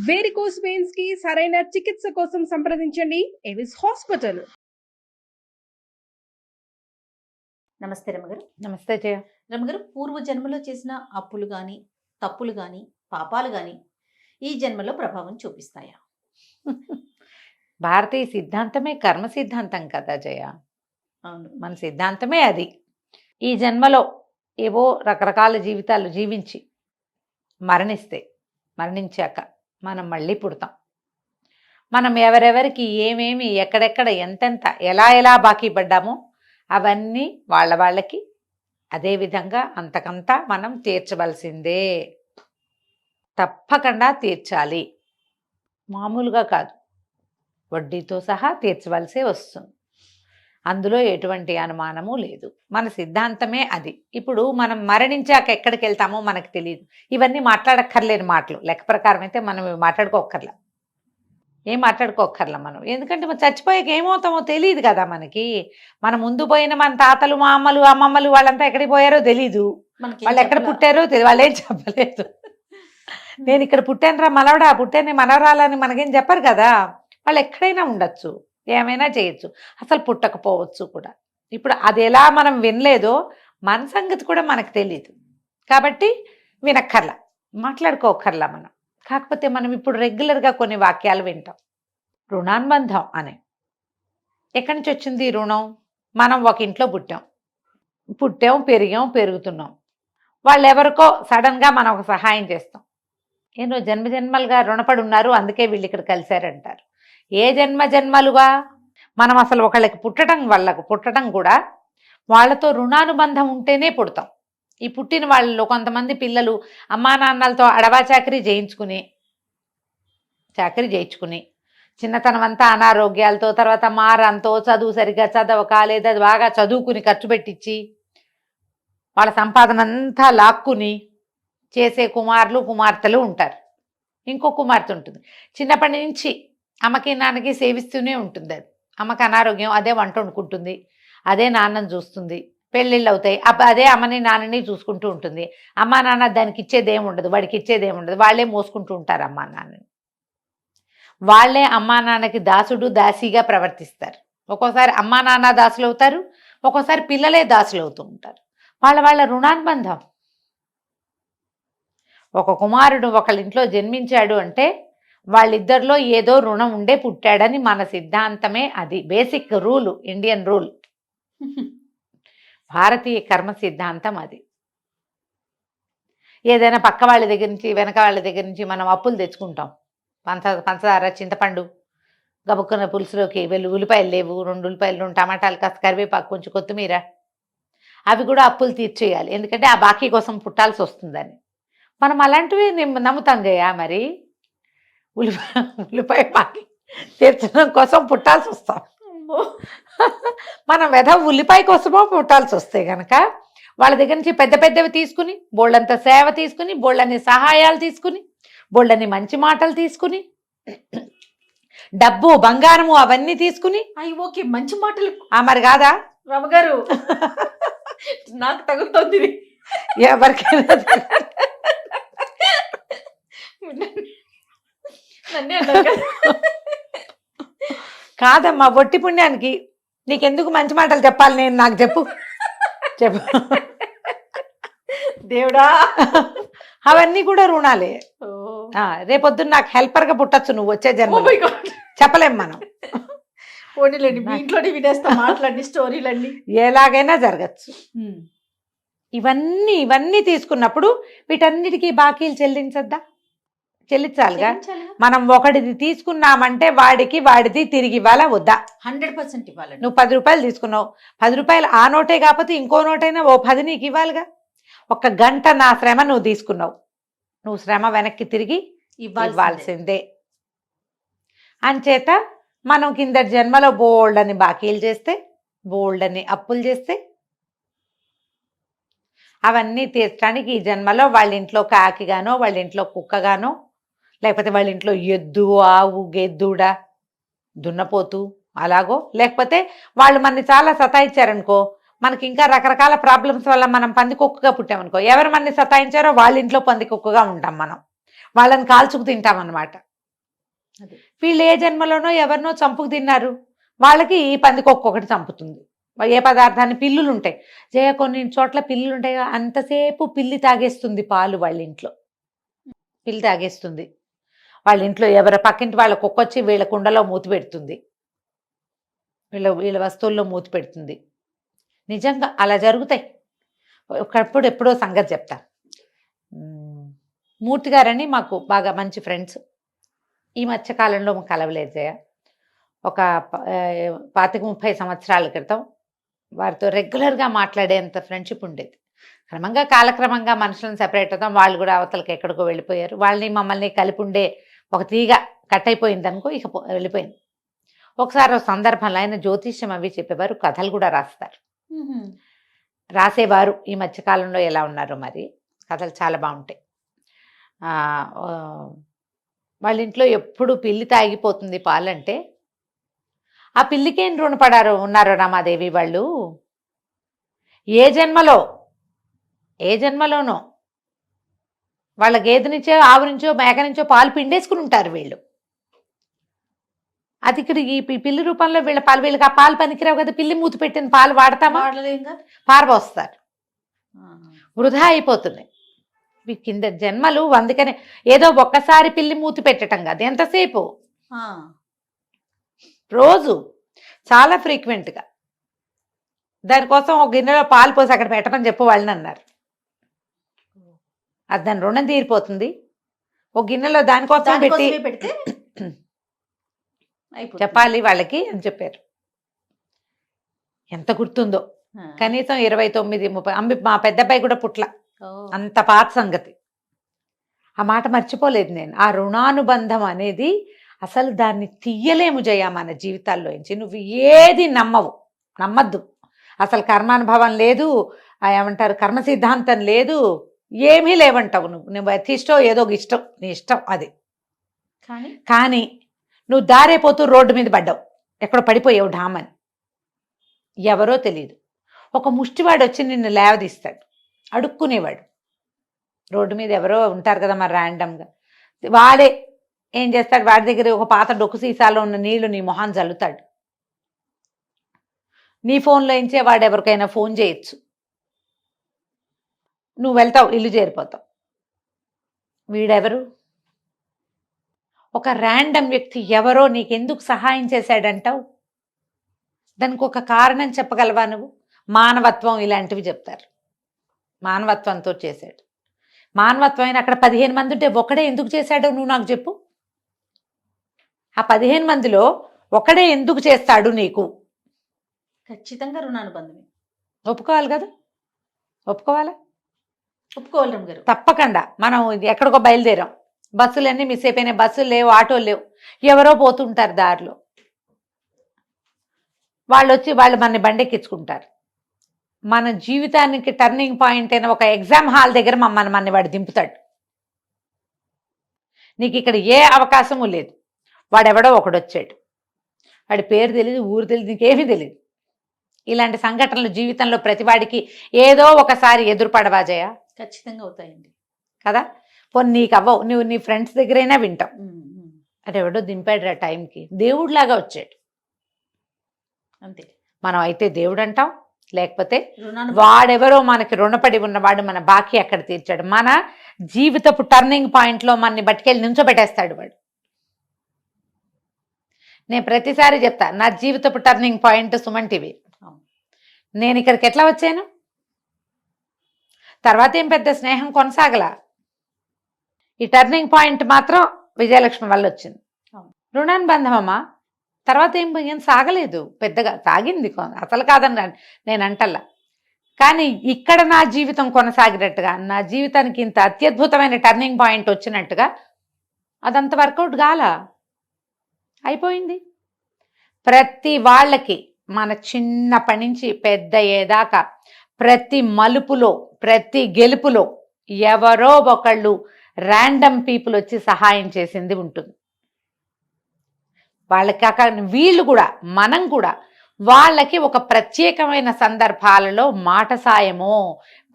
Varicose veins కి సరైన చికిత్స కోసం సంప్రదించండి ఎవిస్ హాస్పిటల్. నమస్తే రమగారు. నమస్తే జయ. రమగారు, పూర్వ జన్మలో చేసిన అప్పులు కానీ, తప్పులు కానీ, పాపాలు కానీ ఈ జన్మలో ప్రభావం చూపిస్తాయా? భారతీయ సిద్ధాంతమే కర్మ సిద్ధాంతం కదా జయ. అవును, మన సిద్ధాంతమే అది. ఈ జన్మలో ఏవో రకరకాల జీవితాలు జీవించి మరణించాక మనం మళ్ళీ పుడతాం. మనం ఎవరెవరికి ఏమేమి ఎక్కడెక్కడ ఎంతెంత ఎలా బాకీ పడ్డామో అవన్నీ వాళ్ళకి అదేవిధంగా అంతకంతా మనం తీర్చవలసిందే. తప్పకుండా తీర్చాలి, మామూలుగా కాదు, వడ్డీతో సహా తీర్చవలసే వస్తుంది. అందులో ఎటువంటి అనుమానము లేదు. మన సిద్ధాంతమే అది. ఇప్పుడు మనం మరణించాక ఎక్కడికి వెళ్తామో మనకు తెలియదు. ఇవన్నీ మాట్లాడక్కర్లేని మాటలు. లెక్క ప్రకారం అయితే మనం ఏం మాట్లాడుకోక్కర్లా మనం. ఎందుకంటే మనం చచ్చిపోయాక ఏమవుతామో తెలియదు కదా మనకి. మన ముందు పోయిన మన తాతలు, మా అమ్మలు, అమ్మమ్మలు వాళ్ళంతా ఎక్కడికి పోయారో తెలీదు. వాళ్ళు ఎక్కడ పుట్టారో తెలియదు, వాళ్ళు ఏం చెప్పలేదు. నేను ఇక్కడ పుట్టానురా మనవడా, పుట్టాను మనవరాలని మనకేం చెప్పరు కదా. వాళ్ళు ఎక్కడైనా ఉండొచ్చు, ఏమైనా చేయొచ్చు, అసలు పుట్టకపోవచ్చు కూడా. ఇప్పుడు అది ఎలా మనం వినలేదో మన సంగతి కూడా మనకు తెలియదు. కాబట్టి వినక్కర్లా, మాట్లాడుకోకర్లా మనం. కాకపోతే మనం ఇప్పుడు రెగ్యులర్గా కొన్ని వాక్యాలు వింటాం. రుణానుబంధం అనే. ఎక్కడి నుంచి వచ్చింది రుణం? మనం ఒక ఇంట్లో పుట్టాం పెరుగుతున్నాం. వాళ్ళు ఎవరికో సడన్గా మనం ఒక సహాయం చేస్తాం. ఏదో జన్మలుగా రుణపడి ఉన్నారు, అందుకే వీళ్ళు ఇక్కడ కలిశారంటారు. ఏ జన్మలుగా మనం అసలు ఒకళ్ళకి పుట్టడం కూడా వాళ్ళతో రుణానుబంధం ఉంటేనే పుడతాం. ఈ పుట్టిన వాళ్ళలో కొంతమంది పిల్లలు అమ్మా నాన్నలతో అడవా చాకరీ చేయించుకుని చిన్నతనం అంతా అనారోగ్యాలతో, తర్వాత మారంతో, చదువు సరిగ్గా చదవక, లేదా బాగా చదువుకుని ఖర్చు పెట్టించి వాళ్ళ సంపాదన అంతా లాక్కుని చేసే కుమార్తెలు ఉంటారు. ఇంకో కుమార్తె ఉంటుంది, చిన్నప్పటి నుంచి అమ్మకి నాన్నకి సేవిస్తూనే ఉంటుంది. అది అమ్మకి అనారోగ్యం, అదే వంట వండుకుంటుంది, అదే నాన్నని చూస్తుంది, పెళ్ళిళ్ళు అవుతాయి, అదే అమ్మని నాన్నని చూసుకుంటూ ఉంటుంది. అమ్మా నాన్న దానికి ఇచ్చేదేముండదు, వాడికి ఇచ్చేదేముండదు, వాళ్ళే మోసుకుంటూ ఉంటారు అమ్మా నాన్నని. వాళ్ళే అమ్మా నాన్నకి దాసిగా ప్రవర్తిస్తారు. ఒక్కోసారి అమ్మా నాన్న దాసులు అవుతారు, ఒక్కోసారి పిల్లలే దాసులు అవుతూ ఉంటారు. వాళ్ళ రుణానుబంధం. ఒక కుమారుడు ఒకళ్ళ ఇంట్లో జన్మించాడు అంటే వాళ్ళిద్దరిలో ఏదో రుణం ఉండే పుట్టాడని మన సిద్ధాంతమే అది. బేసిక్ రూల్, ఇండియన్ రూల్, భారతీయ కర్మ సిద్ధాంతం అది. ఏదైనా పక్క వాళ్ళ దగ్గర నుంచి, వెనక వాళ్ళ దగ్గర నుంచి మనం అప్పులు తెచ్చుకుంటాం. పంచదార, చింతపండు, గబుక్కున్న పులుసులోకి ఉల్లిపాయలు లేవు, 2 ఉల్లిపాయలు, 2 టమాటాలు, కాస్త కరివేపాకు, కొంచెం కొత్తిమీర, అవి కూడా అప్పులు తీర్చేయాలి. ఎందుకంటే ఆ బాకీ కోసం పుట్టాల్సి వస్తుందని. మనం అలాంటివి నమ్ముతాం జయ. మరి ఉల్లిపాయ బాకీ తీర్చడం కోసం పుట్టాల్సి వస్తాం. మనం ఉల్లిపాయ కోసమో పుట్టాల్సి వస్తే కనుక వాళ్ళ దగ్గర నుంచి పెద్దవి తీసుకుని, బోళ్ళంత సేవ తీసుకుని, బోళ్ళని సహాయాలు తీసుకుని, బోళ్ళని మంచి మాటలు తీసుకుని, డబ్బు బంగారము అవన్నీ తీసుకుని, ఓకే మంచి మాటలు మరి కాదా రమగారు? నాకు తగులుతోంది ఎవరికైనా. కాదమ్మా, ఒట్టి పుణ్యానికి నీకెందుకు మంచి మాటలు చెప్పాలి నేను? నాకు చెప్పు దేవుడా. అవన్నీ కూడా రుణాలే. రేపొద్దున నాకు హెల్పర్గా పుట్టచ్చు నువ్వు వచ్చే జన్మ. చెప్పలేం మనం. ఇంట్లోనే వినేస్తా మాట్లాడి స్టోరీలన్నీ. ఎలాగైనా జరగచ్చు. ఇవన్నీ తీసుకున్నప్పుడు వీటన్నిటికీ బాకీలు చెల్లించాలిగా. మనం ఒకటిది తీసుకున్నామంటే వాడిది తిరిగి ఇవ్వాలా వద్దా? 100% ఇవ్వాలి. నువ్వు 10 రూపాయలు తీసుకున్నావు, 10 రూపాయలు ఆ నోటే కాకపోతే ఇంకో నోటైనా 10 నీకు ఇవ్వాలిగా. 1 గంట నా శ్రమ నువ్వు తీసుకున్నావు, నువ్వు శ్రమ వెనక్కి తిరిగి ఇవ్వాల్సిందే. అంచేత మనం కింద జన్మలో బోల్డని బాకీలు చేస్తే, బోల్డని అప్పులు చేస్తే, అవన్నీ తీర్చడానికి ఈ జన్మలో వాళ్ళ ఇంట్లో కాకిగానో, వాళ్ళ ఇంట్లో కుక్కగానో, లేకపోతే వాళ్ళ ఇంట్లో ఎద్దు, ఆవు, గెద్దుడ, దున్నపోతు అలాగో, లేకపోతే వాళ్ళు మనని చాలా సతాయించారనుకో, మనకి ఇంకా రకరకాల ప్రాబ్లమ్స్ వల్ల మనం పందికొక్కుగా పుట్టామనుకో, ఎవరు మనని సతాయించారో వాళ్ళ ఇంట్లో పందికొక్కుగా ఉంటాం మనం. వాళ్ళని కాల్చుకు తింటాం అన్నమాట. అదే. వీళ్ళు ఏ జన్మలోనో ఎవరినో చంపుకు తిన్నారు, వాళ్ళకి ఈ పందికి ఒక్కొక్కటి చంపుతుంది. ఏ పదార్థాన్ని, పిల్లులు ఉంటాయి జయ, కొన్ని చోట్ల పిల్లులు ఉంటాయి కదా, అంతసేపు పిల్లి తాగేస్తుంది పాలు వాళ్ళ ఇంట్లో, పిల్లి తాగేస్తుంది వాళ్ళ ఇంట్లో. ఎవరి పక్కింటి వాళ్ళ కుక్కొచ్చి వీళ్ళ కుండలో మూతి పెడుతుంది, వీళ్ళ వస్తువుల్లో మూతి పెడుతుంది. నిజంగా అలా జరుగుతాయి. ఒకప్పుడు ఎప్పుడో సంగతి చెప్తా. మూర్తి గారని మాకు బాగా మంచి ఫ్రెండ్స్. ఈ మధ్యకాలంలో కలవలేదు జయ. ఒక 25-30 సంవత్సరాల క్రితం వారితో రెగ్యులర్గా మాట్లాడేంత ఫ్రెండ్షిప్ ఉండేది. క్రమంగా కాలక్రమంగా మనుషులను సెపరేట్ అవుతాం, వాళ్ళు కూడా అవతలకి ఎక్కడికో వెళ్ళిపోయారు. వాళ్ళని మమ్మల్ని కలిపి ఉండే ఒక తీగ కట్ అయిపోయింది అనుకో, ఇక వెళ్ళిపోయింది. ఒకసారి ఒక సందర్భంలో ఆయన జ్యోతిష్యం అవి చెప్పేవారు, కథలు కూడా రాస్తారు, రాసేవారు. ఈ మధ్యకాలంలో ఎలా ఉన్నారో మరి, కథలు చాలా బాగుంటాయి. వాళ్ళ ఇంట్లో ఎప్పుడు పిల్లి తాగిపోతుంది పాలంటే, ఆ పిల్లికేం రుణపడారు ఉన్నారో రమాదేవి వాళ్ళు. ఏ జన్మలోనో వాళ్ళ గేదె నుంచో, ఆవు నుంచో, మేక నుంచో పాలు పిండేసుకుని ఉంటారు వీళ్ళు. అది ఇక్కడ ఈ పిల్లి రూపంలో వీళ్ళ పాలు, వీళ్ళకి ఆ పాలు పనికిరావు కదా, పిల్లి మూతి పెట్టిన పాలు వాడతామా, పారబోస్తారు, వృధా అయిపోతున్నాయి. కింద జన్మలు. అందుకనే ఏదో ఒక్కసారి పిల్లి మూతి పెట్టడం కాదు, ఎంతసేపు, రోజు చాలా ఫ్రీక్వెంట్గా. దానికోసం ఒక గిన్నెలో పాలు పోసి అక్కడ పెట్టమని చెప్పు వాళ్ళని అన్నారు. అది దాని రుణం తీరిపోతుంది. ఒక గిన్నెలో దానికోసం పెట్టి చెప్పాలి వాళ్ళకి అని చెప్పారు. ఎంత గుర్తుందో, కనీసం 29-30 మా పెద్దబ్బాయి కూడా పుట్ల, అంత పాత సంగతి. ఆ మాట మర్చిపోలేదు నేను. ఆ రుణానుబంధం అనేది అసలు దాన్ని తీయలేము జయ మన జీవితాల్లోంచి. నువ్వు ఏది నమ్మద్దు అసలు. కర్మానుభవం లేదు, ఏమంటారు కర్మ సిద్ధాంతం లేదు, ఏమీ లేవంటావు నువ్వు అతిష్టం, ఏదో ఇష్టం, నీ ఇష్టం అది. కానీ నువ్వు దారైపోతూ రోడ్డు మీద పడ్డావు, ఎక్కడో పడిపోయావు ఢామని, ఎవరో తెలియదు, ఒక ముష్టివాడు వచ్చి నిన్ను లేవదీస్తాడు, అడుక్కునేవాడు. రోడ్డు మీద ఎవరో ఉంటారు కదా మరి ర్యాండమ్గా, వాడే ఏం చేస్తాడు, వాడి దగ్గర ఒక పాత డొక్కు సీసాలో ఉన్న నీళ్లు నీ మొహం జల్లుతాడు. నీ ఫోన్లో ఇంచే వాడు ఎవరికైనా ఫోన్ చేయొచ్చు, నువ్వు వెళ్తావు, ఇల్లు చేరిపోతావు. వీడెవరు? ఒక ర్యాండమ్ వ్యక్తి ఎవరో నీకెందుకు సహాయం చేశాడంటావు? దానికి ఒక కారణం చెప్పగలవా నువ్వు? మానవత్వం, ఇలాంటివి చెప్తారు. మానవత్వంతో చేశాడు. మానవత్వం అయినా అక్కడ 15 మంది ఉంటే ఒకడే ఎందుకు చేశాడో నువ్వు నాకు చెప్పు. ఆ 15 మందిలో ఒకడే ఎందుకు చేస్తాడు నీకు? ఖచ్చితంగా రుణానుబంధమే. ఒప్పుకోవాలి కదా, ఒప్పుకోవాలి రమ్ గారు. తప్పకుండా. మనం ఎక్కడికో బయలుదేరాం, బస్సులన్నీ మిస్ అయిపోయినాయి, బస్సులు లేవు, ఆటోలు లేవు, ఎవరో పోతుంటారు దారిలో, వాళ్ళు వచ్చి వాళ్ళు మన బండెక్కించుకుంటారు. మన జీవితానికి టర్నింగ్ పాయింట్ అయిన ఒక ఎగ్జామ్ హాల్ దగ్గర మమ్మల్ని వాడు దింపుతాడు. నీకు ఇక్కడ ఏ అవకాశము లేదు. వాడెవడో ఒకడు వచ్చాడు, వాడి పేరు తెలియదు, ఊరు తెలియదు, నీకేమీ తెలియదు. ఇలాంటి సంఘటనలు జీవితంలో ప్రతివాడికి ఏదో ఒకసారి ఎదురుపడవా జయ? ఖచ్చితంగా అవుతాయండి కదా. పోనీ నీకు అవ్వవు, నువ్వు నీ ఫ్రెండ్స్ దగ్గరైనా వింటావు, అంటే ఎవడో దింపాడు ఆ టైంకి, దేవుడిలాగా వచ్చాడు అంతే. మనం అయితే దేవుడు అంటాం, లేకపోతే వాడెవరో మనకి రుణపడి ఉన్నవాడు మన బాకీ ఎక్కడ తీర్చాడు, మన జీవితపు టర్నింగ్ పాయింట్లో మనని బట్టికెళ్ళి నించోబెట్టేస్తాడు వాడు. నేను ప్రతిసారి చెప్తా, నా జీవితపు టర్నింగ్ పాయింట్ సుమన్ టీవీ. నేను ఇక్కడికి ఎట్లా వచ్చాను, తర్వాత ఏం పెద్ద స్నేహం కొనసాగలా, ఈ టర్నింగ్ పాయింట్ మాత్రం విజయలక్ష్మి వల్ల వచ్చింది. రుణానుబంధమమ్మా. తర్వాత ఏం సాగలేదు పెద్దగా, సాగింది అసలు కాదని నేను అంటల్లా, కానీ ఇక్కడ నా జీవితం కొనసాగినట్టుగా, నా జీవితానికి ఇంత అత్యద్భుతమైన టర్నింగ్ పాయింట్ వచ్చినట్టుగా అదంత వర్కౌట్ గాల, అయిపోయింది. ప్రతి వాళ్ళకి మన చిన్నప్పటి నుంచి పెద్ద అయ్యేదాకా ప్రతి మలుపులో, ప్రతి గెలుపులో ఎవరో ఒకళ్ళు ర్యాండమ్ పీపుల్ వచ్చి సహాయం చేసింది ఉంటుంది. వాళ్ళకి కాక వీళ్ళు కూడా, మనం కూడా వాళ్ళకి ఒక ప్రత్యేకమైన సందర్భాలలో మాట సాయమో,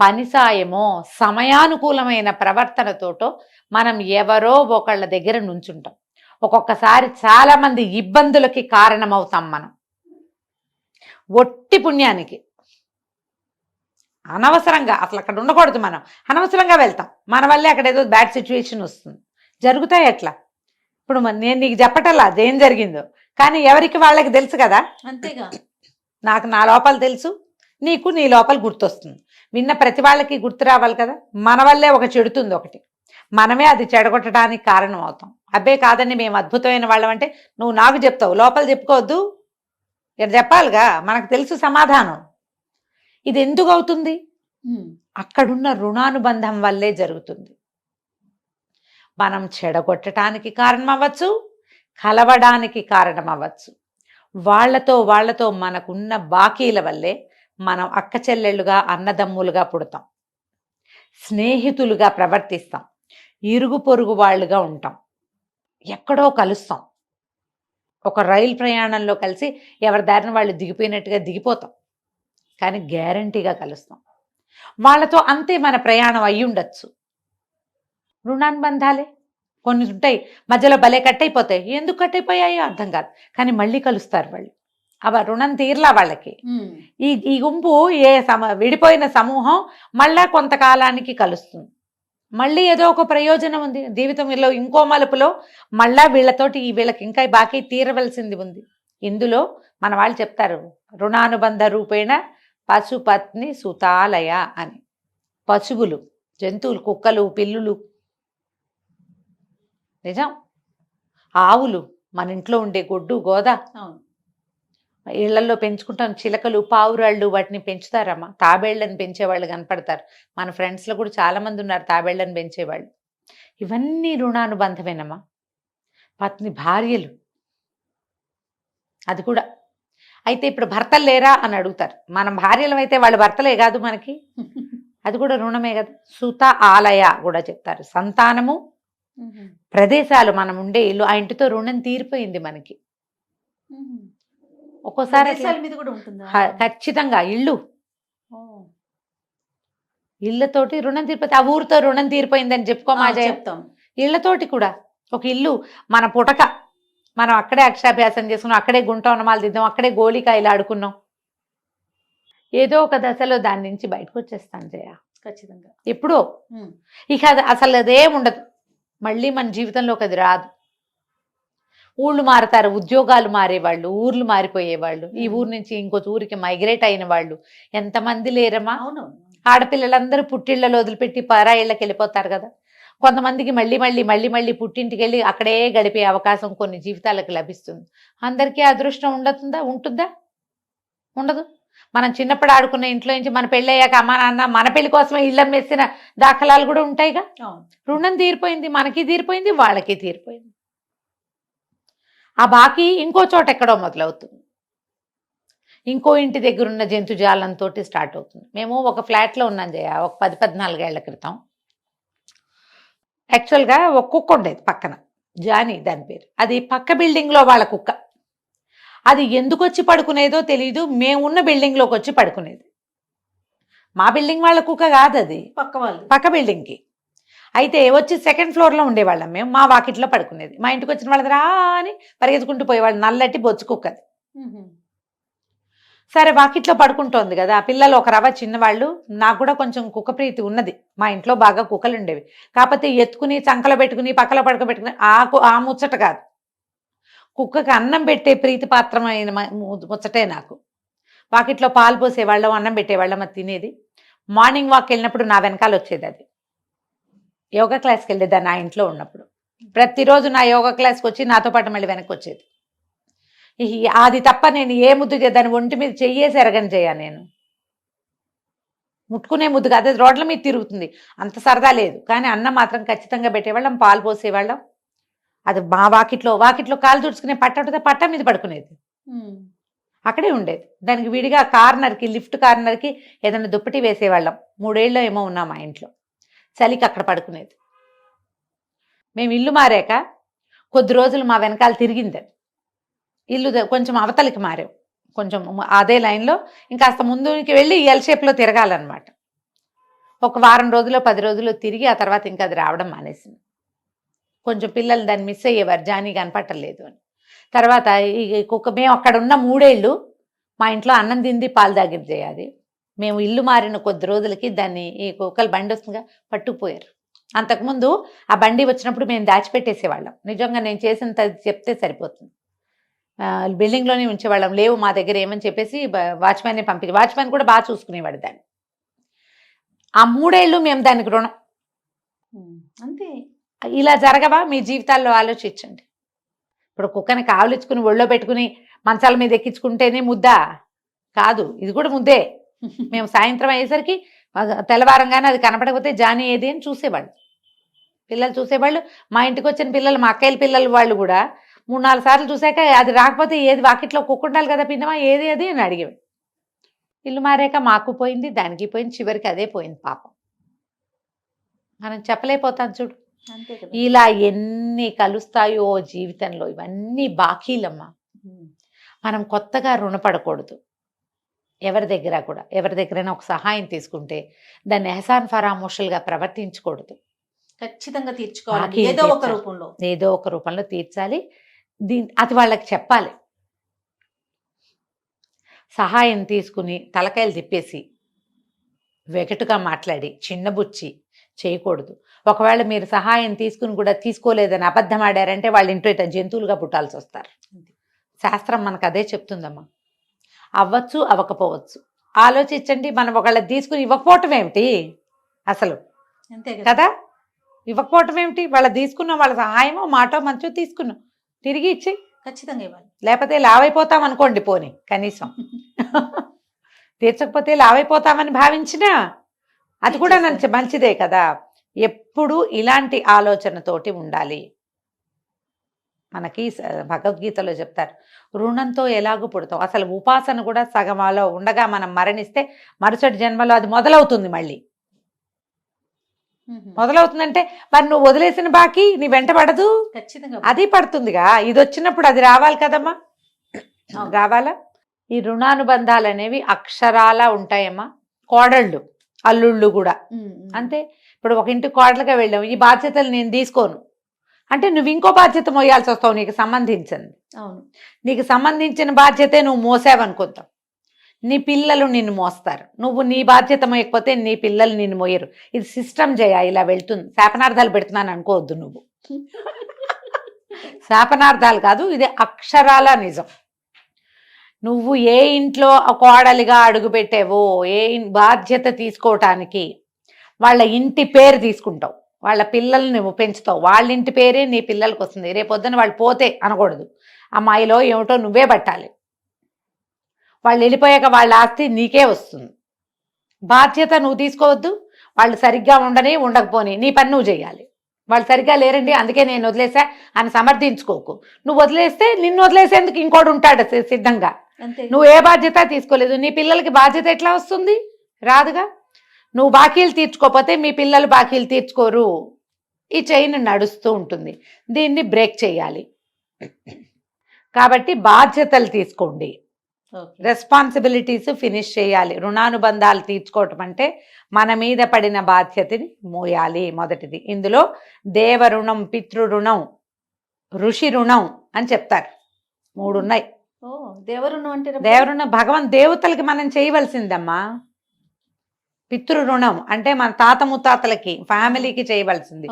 పని సాయమో, సమయానుకూలమైన ప్రవర్తనతోటో మనం ఎవరో ఒకళ్ళ దగ్గర నుంచుంటాం. ఒక్కొక్కసారి చాలా మంది ఇబ్బందులకి కారణమవుతాం మనం ఒట్టి పుణ్యానికి. అనవసరంగా అసలు అక్కడ ఉండకూడదు, మనం అనవసరంగా వెళ్తాం, మన వల్లే అక్కడ ఏదో బ్యాడ్ సిచ్యువేషన్ వస్తుంది. జరుగుతాయి అట్లా. ఇప్పుడు నేను నీకు చెప్పటల్లా అదేం జరిగిందో, కానీ ఎవరికి వాళ్ళకి తెలుసు కదా. అంతేగా. నాకు నా లోపల తెలుసు, నీకు నీ లోపల గుర్తొస్తుంది. విన్న ప్రతి వాళ్ళకి గుర్తు రావాలి కదా. మన వల్లే ఒక చెడుతుంది ఒకటి, మనమే అది చెడగొట్టడానికి కారణం అవుతాం. అబ్బే కాదని మేము అద్భుతమైన వాళ్ళం అంటే నువ్వు నాకు చెప్తావు, లోపల చెప్పుకోవద్దు, ఇక్కడ చెప్పాలిగా. మనకు తెలుసు సమాధానం. ఇది ఎందుకు అవుతుంది? అక్కడున్న రుణానుబంధం వల్లే జరుగుతుంది. మనం చెడగొట్టడానికి కారణం అవ్వచ్చు, కలవడానికి కారణం అవ్వచ్చు. వాళ్ళతో మనకున్న బాకీల వల్లే మనం అక్క చెల్లెళ్ళుగా, అన్నదమ్ములుగా పుడతాం, స్నేహితులుగా ప్రవర్తిస్తాం, ఇరుగు పొరుగు వాళ్ళుగా ఉంటాం, ఎక్కడో కలుస్తాం. ఒక రైలు ప్రయాణంలో కలిసి ఎవరి దారిన వాళ్ళు దిగిపోయినట్టుగా దిగిపోతాం, కానీ గ్యారంటీగా కలుస్తాం. వాళ్ళతో అంతే మన ప్రయాణం అయి ఉండొచ్చు. రుణానుబంధాలే కొన్ని ఉంటాయి, మధ్యలో భలే కట్ అయిపోతాయి. ఎందుకు కట్ అయిపోయాయో అర్థం కాదు, కానీ మళ్ళీ కలుస్తారు వాళ్ళు. అవ రుణం తీర్లా వాళ్ళకి. ఈ గుంపు విడిపోయిన సమూహం మళ్ళా కొంతకాలానికి కలుస్తుంది. మళ్ళీ ఏదో ఒక ప్రయోజనం ఉంది జీవితంలో, ఇంకో మలుపులో మళ్ళా వీళ్ళతోటి వీళ్ళకి ఇంకా బాకీ తీరవలసింది ఉంది. ఇందులో మన వాళ్ళు చెప్తారు, రుణానుబంధ రూపేణ పశుపత్ని సుతాలయ అని. పశువులు, జంతువులు, కుక్కలు, పిల్లులు, నిజం, ఆవులు, మన ఇంట్లో ఉండే గొడ్డు గోద, ఇళ్లలో పెంచుకుంటాం, చిలకలు, పావురాళ్ళు, వాటిని పెంచుతారమ్మా. తాబేళ్లను పెంచేవాళ్ళు కనపడతారు. మన ఫ్రెండ్స్లో కూడా చాలా మంది ఉన్నారు తాబేళ్లను పెంచేవాళ్ళు. ఇవన్నీ రుణానుబంధమేనమ్మా. పత్ని, భార్యలు, అది కూడా. అయితే ఇప్పుడు భర్తలు లేరా అని అడుగుతారు. మనం భార్యలు అయితే వాళ్ళు భర్తలే కాదు మనకి, అది కూడా రుణమే కదా. సుత ఆలయ కూడా చెప్తారు. సంతానము, ప్రదేశాలు, మనం ఉండే ఇల్లు, ఆ ఇంటితో రుణం తీరిపోయింది మనకి. ఒక్కోసారి మీద కూడా ఉంటుందా? ఖచ్చితంగా. ఇళ్ళతోటి రుణం తీరిపోతే ఆ ఊరితో రుణం తీరిపోయిందని చెప్పుకోమా చెప్తాం. ఇళ్లతోటి కూడా ఒక ఇల్లు మన పుటక, మనం అక్కడే అక్షరాభ్యాసం చేసుకున్నాం, అక్కడే గుంట ఉన్నమాలు దిద్దాం, అక్కడే గోళికాయలు ఆడుకున్నాం. ఏదో ఒక దశలో దాని నుంచి బయటకు వచ్చేస్తాను జయ, ఖచ్చితంగా. ఎప్పుడో. ఇక అది అసలు అదేం ఉండదు, మళ్ళీ మన జీవితంలోకి అది రాదు. ఊళ్ళు మారుతారు, ఉద్యోగాలు మారేవాళ్ళు, ఊర్లు మారిపోయేవాళ్ళు, ఈ ఊరు నుంచి ఇంకో ఊరికి మైగ్రేట్ అయిన వాళ్ళు ఎంతమంది లేరమ్మా. అవును. ఆడపిల్లలందరూ పుట్టిళ్ళలో వదిలిపెట్టి పరాయిళ్ళకి వెళ్ళిపోతారు కదా. కొంతమందికి మళ్ళీ మళ్ళీ మళ్ళీ మళ్ళీ పుట్టింటికి వెళ్ళి అక్కడే గడిపే అవకాశం కొన్ని జీవితాలకు లభిస్తుంది. అందరికీ అదృష్టం ఉంటుందా? ఉండదు. మనం చిన్నప్పుడు ఆడుకున్న ఇంట్లో నుంచి మన పెళ్ళి అయ్యాక అమ్మ నాన్న మన పెళ్లి కోసమే ఇళ్ళం వేసిన దాఖలాలు కూడా ఉంటాయిగా. రుణం తీరిపోయింది, మనకి తీరిపోయింది, వాళ్ళకి తీరిపోయింది. ఆ బాకీ ఇంకో చోట ఎక్కడో మొదలవుతుంది, ఇంకో ఇంటి దగ్గర ఉన్న జంతుజాలంతో స్టార్ట్ అవుతుంది. మేము ఒక ఫ్లాట్లో ఉన్నాం జయ, ఒక 10-14 ఏళ్ల క్రితం. యాక్చువల్గా ఒక కుక్క ఉండేది పక్కన, జానీ దాని పేరు. అది పక్క బిల్డింగ్లో వాళ్ళ కుక్క. అది ఎందుకు వచ్చి పడుకునేదో తెలియదు, మేమున్న బిల్డింగ్లోకి వచ్చి పడుకునేది. మా బిల్డింగ్ వాళ్ళ కుక్క కాదు, అది పక్క బిల్డింగ్కి. అయితే వచ్చి 2nd ఫ్లోర్లో ఉండేవాళ్ళం మేము, మా వాకిట్లో పడుకునేది. మా ఇంటికి వచ్చిన వాళ్ళది రా అని పరిగెత్తుకుంటూ పోయేవాళ్ళు, నల్లటి బొచ్చు కుక్కది. సరే వాకిట్లో పడుకుంటోంది కదా, ఆ పిల్లలు ఒక రవ్వ చిన్నవాళ్ళు. నాకు కూడా కొంచెం కుక్క ప్రీతి ఉన్నది, మా ఇంట్లో బాగా కుక్కలు ఉండేవి. కాకపోతే ఎత్తుకుని చంకలో పెట్టుకుని పక్కలో పడుకోబెట్టుకుని ఆ ముచ్చట కాదు, కుక్కకి అన్నం పెట్టే ప్రీతి పాత్రమైన ముచ్చటే నాకు. వాకిట్లో పాలు పోసేవాళ్ళం, అన్నం పెట్టేవాళ్ళం, అది తినేది. మార్నింగ్ వాక్ వెళ్ళినప్పుడు నా వెనకాల వచ్చేది. అది యోగా క్లాస్కి వెళ్ళేదాన్ని నా ఇంట్లో ఉన్నప్పుడు. ప్రతిరోజు నా యోగా క్లాస్కి వచ్చి నాతో పాటు మళ్ళీ వెనక్కి వచ్చేది. అది తప్ప నేను ఏ ముద్దు దాన్ని ఒంటి మీద చెయ్యేసి ఎరగని చేయ, నేను ముట్టుకునే ముద్దు కాదు, అది రోడ్ల మీద తిరుగుతుంది, అంత సరదా లేదు. కానీ అన్నం మాత్రం ఖచ్చితంగా పెట్టేవాళ్ళం, పాలు పోసేవాళ్ళం. అది మా వాకిట్లో కాలు తుడుచుకునే పట్ట ఉంటుంది, పట్ట మీద పడుకునేది, అక్కడే ఉండేది. దానికి విడిగా కార్నర్కి, లిఫ్ట్ కార్నర్కి ఏదైనా దుప్పటి వేసేవాళ్ళం. 3 ఏళ్ళు ఏమో ఉన్నాం మా ఇంట్లో. చలికి అక్కడ పడుకునేది. మేము ఇల్లు మారాక కొద్ది రోజులు మా వెనకాల తిరిగింది. ఇల్లు కొంచెం అవతలికి మారాం, కొంచెం అదే లైన్లో ఇంకాస్త ముందుకి వెళ్ళి ఎల్ షేప్లో తిరగాలన్నమాట. ఒక వారం రోజులు 10 రోజులు తిరిగి ఆ తర్వాత ఇంకా అది రావడం మానేసింది. కొంచెం పిల్లలు దాన్ని మిస్ అయ్యేవారు, జానీ కనపట్టలేదు అని. తర్వాత ఈ కుక్క, మేము అక్కడ ఉన్న 3 ఏళ్ళు మా ఇంట్లో అన్నం తింది పాలు తాగింది చేయాలి. మేము ఇల్లు మారిన కొద్ది రోజులకి దాన్ని ఈ కుక్కలు బండి వస్తుందిగా పట్టుకుపోయారు. అంతకుముందు ఆ బండి వచ్చినప్పుడు మేము దాచిపెట్టేసేవాళ్ళం. నిజంగా నేను చేసిన చెప్తే సరిపోతుంది. బిల్డింగ్లోనే ఉంచేవాళ్ళం, లేవు మా దగ్గర ఏమని చెప్పేసి వాచ్మ్యాన్ని పంపించి, వాచ్మ్యాన్ కూడా బాగా చూసుకునేవాడు దాన్ని. ఆ 3 ఏళ్ళు మేము దానికి రుణం. అంతే. ఇలా జరగవా మీ జీవితాల్లో? ఆలోచించండి. ఇప్పుడు కుక్కని కావలించుకుని ఒళ్ళో పెట్టుకుని మంచాల మీద ఎక్కించుకుంటేనే ముద్దా కాదు, ఇది కూడా ముద్దే. మేము సాయంత్రం అయ్యేసరికి తెల్లవారంగానే అది కనపడకపోతే జానీ ఏది అని చూసేవాళ్ళు, పిల్లలు చూసేవాళ్ళు. మా ఇంటికి వచ్చిన పిల్లలు, మా అక్కయ్యల పిల్లలు వాళ్ళు కూడా 3-4 సార్లు చూశాక అది రాకపోతే, ఏది వాకిట్లో కుక్క ఉండాలి కదా పిన్నమా, ఏది అది అని అడిగేవాడు. ఇల్లు మారాక మాకు పోయింది, దానికి పోయింది, చివరికి అదే పోయింది పాపం. మనం చెప్పలేకపోతాం చూడు. అంతే కదా. ఇలా ఎన్ని కలుస్తాయో జీవితంలో, ఇవన్నీ బాకీలమ్మా. మనం కొత్తగా రుణపడకూడదు ఎవరి దగ్గర కూడా. ఎవరి దగ్గరైనా ఒక సహాయం తీసుకుంటే దాన్ని ఎహసాన్ ఫరామోషులుగా ప్రవర్తించకూడదు. ఖచ్చితంగా తీర్చుకోవాలి, బాకీలు ఏదో ఒక తీర్చాలి. రూపంలో. ఏదో ఒక రూపంలో తీర్చాలి. అది వాళ్ళకి చెప్పాలి. సహాయం తీసుకుని తలకాయలు తిప్పేసి వెగటుగా మాట్లాడి చిన్నబుచ్చి చేయకూడదు. ఒకవేళ మీరు సహాయం తీసుకుని కూడా తీసుకోలేదని అబద్ధం ఆడారంటే వాళ్ళ ఇంట్లో ఇట్లా జంతువులుగా పుట్టాల్సి వస్తారు. శాస్త్రం మనకు అదే చెప్తుందమ్మా. అవ్వచ్చు, అవ్వకపోవచ్చు. ఆలోచించండి. మనం ఒకళ్ళ తీసుకుని ఇవ్వకపోవటం ఏమిటి అసలు? అంతే కదా, ఇవ్వకపోవటం ఏమిటి? వాళ్ళ తీసుకున్నాం, వాళ్ళ సహాయమో మాటో మంచో తీసుకున్నాం, తిరిగి ఇచ్చి. ఖచ్చితంగా ఇవ్వాలి. లేకపోతే లావైపోతాం అనుకోండి, పోనీ కనీసం తీర్చకపోతే లావైపోతామని భావించినా అది కూడా మంచిదే కదా. ఎప్పుడు ఇలాంటి ఆలోచనతోటి ఉండాలి. మనకి భగవద్గీతలో చెప్తారు, రుణంతో ఎలాగూ పుడతాం. అసలు ఉపాసన కూడా సగంలో ఉండగా మనం మరణిస్తే మరుసటి జన్మలో అది మొదలవుతుంది. మళ్ళీ మొదలవుతుందంటే మరి నువ్వు వదిలేసిన బాకీ నీ వెంట పడదు, ఖచ్చితంగా అది పడుతుందిగా. ఇది వచ్చినప్పుడు అది రావాలి కదమ్మా, రావాలా? ఈ రుణానుబంధాలు అనేవి అక్షరాలా ఉంటాయమ్మా. కోడళ్ళు, అల్లుళ్ళు కూడా అంతే. ఇప్పుడు ఒక ఇంటికి కోడలుగా వెళ్ళాము, ఈ బాధ్యతలు నేను తీసుకోను అంటే నువ్వు ఇంకో బాధ్యత మోయాల్సి వస్తావు. నీకు సంబంధించింది, అవును, నీకు సంబంధించిన బాధ్యతే నువ్వు మోసావనుకుంటావు, నీ పిల్లలు నిన్ను మోస్తారు. నువ్వు నీ బాధ్యత మోయకపోతే నీ పిల్లలు నిన్ను మోయరు. ఇది సిస్టమ్ జయ, ఇలా వెళ్తుంది. శాపనార్థాలు పెడుతున్నాను అనుకోవద్దు నువ్వు. శాపనార్థాలు కాదు, ఇది అక్షరాల నిజం. నువ్వు ఏ ఇంట్లో కోడలిగా అడుగుపెట్టావో, ఏ బాధ్యత తీసుకోవటానికి వాళ్ళ ఇంటి పేరు తీసుకుంటావు, వాళ్ళ పిల్లల్ని నువ్వు పెంచుతావు, వాళ్ళ ఇంటి పేరే నీ పిల్లలకి వస్తుంది. రేపొద్దున వాళ్ళు పోతే అనకూడదు, అమ్మాయిలో ఏమిటో నువ్వే పట్టాలి. వాళ్ళు వెళ్ళిపోయాక వాళ్ళ ఆస్తి నీకే వస్తుంది. బాధ్యత నువ్వు తీసుకోవద్దు. వాళ్ళు సరిగ్గా ఉండని ఉండకపోని నీ పని నువ్వు చేయాలి. వాళ్ళు సరిగ్గా లేరండి అందుకే నేను వదిలేసా అని సమర్థించుకోకు. నువ్వు వదిలేస్తే నిన్ను వదిలేసేందుకు ఇంకోటి ఉంటాడు సిద్ధంగా. నువ్వు ఏ బాధ్యత తీసుకోలేదు, నీ పిల్లలకి బాధ్యత ఎట్లా వస్తుంది? రాదుగా. నువ్వు బాకీలు తీర్చుకోకపోతే మీ పిల్లలు బాకీలు తీర్చుకోరు. ఈ చైన్ నడుస్తూ ఉంటుంది. దీన్ని బ్రేక్ చేయాలి. కాబట్టి బాధ్యతలు తీసుకోండి, రెస్పాన్సిబిలిటీస్ ఫినిష్ చేయాలి. రుణానుబంధాలు తీర్చుకోవటం అంటే మన మీద పడిన బాధ్యతని మోయాలి. మొదటిది ఇందులో దేవ రుణం, పితృ రుణం, ఋషి రుణం అని చెప్తారు. 3 ఉన్నాయి. దేవరుణం అంటే దేవరుణం దేవతలకి మనం చేయవలసిందమ్మా. పితృ రుణం అంటే మన తాత ముత్తాతలకి, ఫ్యామిలీకి చేయవలసింది.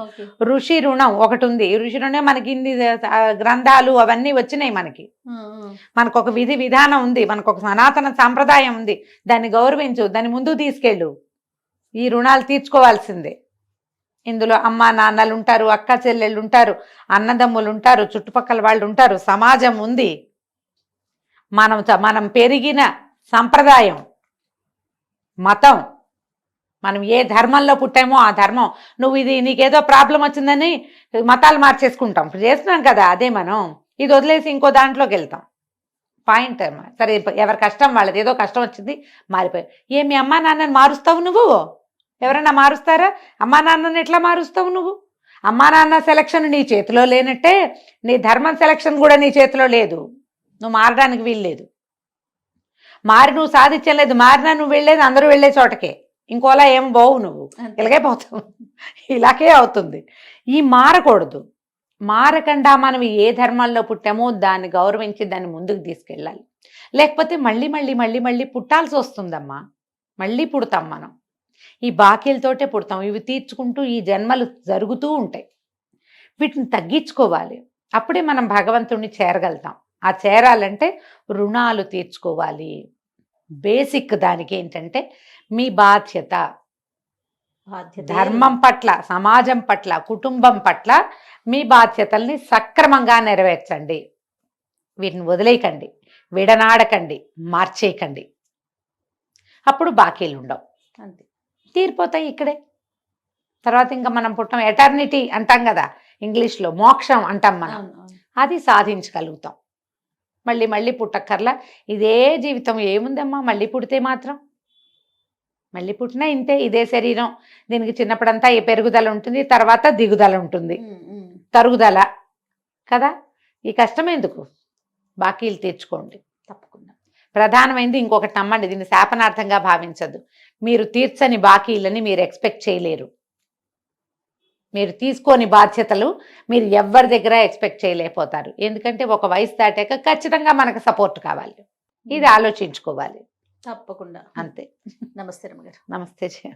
ఋషి రుణం ఒకటి ఉంది. ఋషి రుణం మనకి ఇన్ని గ్రంథాలు అవన్నీ వచ్చినాయి. మనకు ఒక విధి విధానం ఉంది, మనకు ఒక సనాతన సాంప్రదాయం ఉంది. దాన్ని గౌరవించు, దాన్ని ముందుకు తీసుకెళ్ళు. ఈ రుణాలు తీర్చుకోవాల్సిందే. ఇందులో అమ్మా నాన్నలు ఉంటారు, అక్క చెల్లెళ్ళు ఉంటారు, అన్నదమ్ములు ఉంటారు, చుట్టుపక్కల వాళ్ళు ఉంటారు, సమాజం ఉంది, మనం పెరిగిన సంప్రదాయం, మతం, మనం ఏ ధర్మంలో పుట్టామో ఆ ధర్మం. నువ్వు ఇది నీకేదో ప్రాబ్లం వచ్చిందని మతాలు మార్చేసుకుంటాం, చేస్తున్నాం కదా. అదే మనం ఇది వదిలేసి ఇంకో దాంట్లోకి వెళ్తాం. పాయింట్ అమ్మా. సరే, ఎవరి కష్టం వాళ్ళది. ఏదో కష్టం వచ్చింది, మారిపోయి. ఏమి అమ్మా నాన్నని మారుస్తావు నువ్వు? ఎవరైనా మారుస్తారా? అమ్మా నాన్నని ఎట్లా మారుస్తావు నువ్వు? అమ్మా నాన్న సెలక్షన్ నీ చేతిలో లేనట్టే నీ ధర్మం సెలక్షన్ కూడా నీ చేతిలో లేదు. నువ్వు మారడానికి వీల్లేదు. మారి నువ్వు సాధించలేదు. మారినా నువ్వు వెళ్ళేది అందరూ వెళ్ళే చోటకే. ఇంకోలా ఏం పోవు, నువ్వు ఇలాగే పోతావు. ఇలాగే అవుతుంది. ఈ మారకూడదు. మారకుండా మనం ఏ ధర్మంలో పుట్టామో దాన్ని గౌరవించి దాన్ని ముందుకు తీసుకెళ్ళాలి. లేకపోతే మళ్ళీ మళ్ళీ మళ్ళీ మళ్ళీ పుట్టాల్సి వస్తుందమ్మా. మళ్ళీ పుడతాం మనం. ఈ బాకీలతోటే పుడతాం. ఇవి తీర్చుకుంటూ ఈ జన్మలు జరుగుతూ ఉంటాయి. వీటిని తగ్గించుకోవాలి. అప్పుడే మనం భగవంతుణ్ణి చేరగలుగుతాం. ఆ చేరాలంటే రుణాలు తీర్చుకోవాలి. బేసిక్ దానికి ఏంటంటే మీ బాధ్యత ధర్మం పట్ల, సమాజం పట్ల, కుటుంబం పట్ల మీ బాధ్యతల్ని సక్రమంగా నెరవేర్చండి. వీటిని వదిలేయకండి, విడనాడకండి, మార్చేయకండి. అప్పుడు బాకీలు ఉండవు, అంతే, తీరిపోతాయి ఇక్కడే. తర్వాత ఇంకా మనం పుట్టం ఎటర్నిటీ అంటాం కదా, ఇంగ్లీష్లో మోక్షం అంటాం మనం. అవును, అవును. అది సాధించగలుగుతాం. మళ్ళీ మళ్ళీ పుట్టక్కర్లా. ఇదే జీవితం ఏముందమ్మా, మళ్ళీ పుడితే మాత్రం మళ్ళీ పుట్టినా ఇంతే. ఇదే శరీరం. దీనికి చిన్నప్పుడంతా ఈ పెరుగుదల ఉంటుంది, తర్వాత దిగుదల ఉంటుంది, తరుగుదల కదా. ఈ కష్టం ఎందుకు? బాకీలు తీర్చుకోండి. తప్పకుండా. ప్రధానమైనది ఇంకొకటి నమ్మండి, దీన్ని శాపనార్థంగా భావించద్దు. మీరు తీర్చని బాకీలని మీరు ఎక్స్పెక్ట్ చేయలేరు. మీరు తీసుకోని బాధ్యతలు మీరు ఎవరి దగ్గర ఎక్స్పెక్ట్ చేయలేకపోతారు. ఎందుకంటే ఒక వయసు దాటాక ఖచ్చితంగా మనకు సపోర్ట్ కావాలి. ఇది ఆలోచించుకోవాలి. తప్పకుండా. అంతే. నమస్తే రమగారు. నమస్తే జయ.